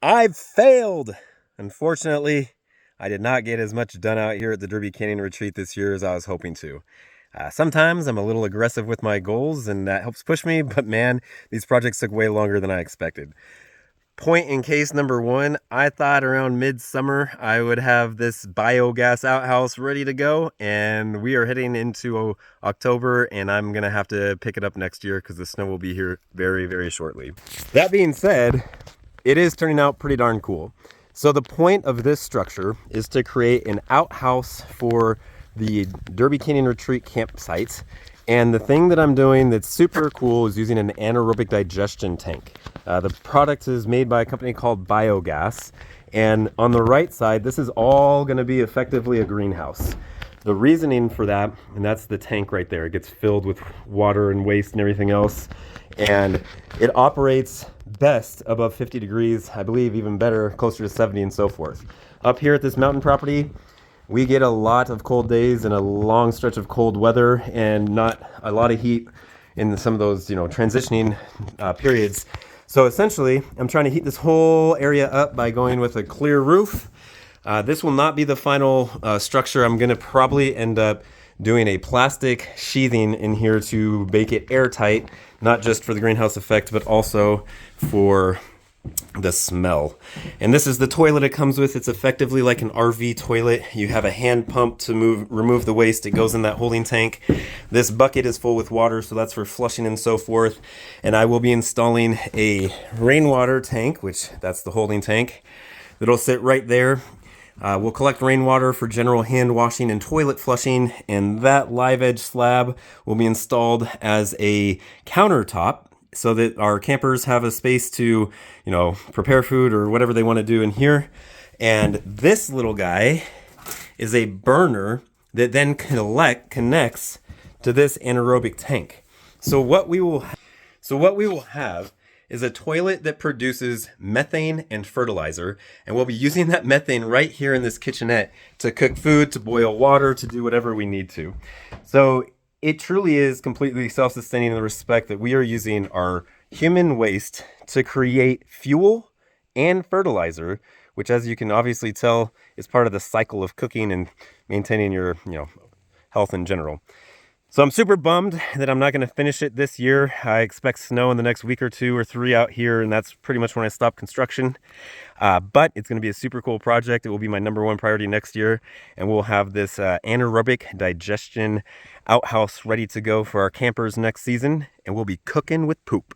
I've failed! Unfortunately, I did not get as much done out here at the Derby Canyon Retreat this year as I was hoping to. Sometimes I'm a little aggressive with my goals and that helps push me, but man, these projects took way longer than I expected. Point in case number one, I thought around midsummer I would have this biogas outhouse ready to go, and we are heading into October, and I'm gonna have to pick it up next year because the snow will be here very, very shortly. That being said, it is turning out pretty darn cool. So the point of this structure is to create an outhouse for the Derby Canyon Retreat campsite. And the thing that I'm doing that's super cool is using an anaerobic digestion tank. The product is made by a company called Biogas. And on the right side, this is all going to be effectively a greenhouse. The reasoning for that, and that's the tank right there, it gets filled with water and waste and everything else. And it operates best above 50 degrees, I believe even better, closer to 70 and so forth. Up here at this mountain property, we get a lot of cold days and a long stretch of cold weather and not a lot of heat in some of those, transitioning periods. So essentially, I'm trying to heat this whole area up by going with a clear roof. This will not be the final structure. I'm going to probably end up doing a plastic sheathing in here to make it airtight, not just for the greenhouse effect, but also for the smell. And this is the toilet it comes with. It's effectively like an RV toilet. You have a hand pump to remove the waste. It goes in that holding tank. This bucket is full with water, so that's for flushing and so forth. And I will be installing a rainwater tank, which that's the holding tank, that'll sit right there. We'll collect rainwater for general hand washing and toilet flushing, and that live edge slab will be installed as a countertop so that our campers have a space to, prepare food or whatever they want to do in here. And this little guy is a burner that then connects to this anaerobic tank. So what we will have is a toilet that produces methane and fertilizer, and we'll be using that methane right here in this kitchenette to cook food, to boil water, to do whatever we need to. So it truly is completely self-sustaining in the respect that we are using our human waste to create fuel and fertilizer, which, as you can obviously tell, is part of the cycle of cooking and maintaining your, health in general. So I'm super bummed that I'm not going to finish it this year. I expect snow in the next week or 2 or 3 out here, and that's pretty much when I stop construction. But it's going to be a super cool project. It will be my number one priority next year, and we'll have this anaerobic digestion outhouse ready to go for our campers next season, and we'll be cooking with poop.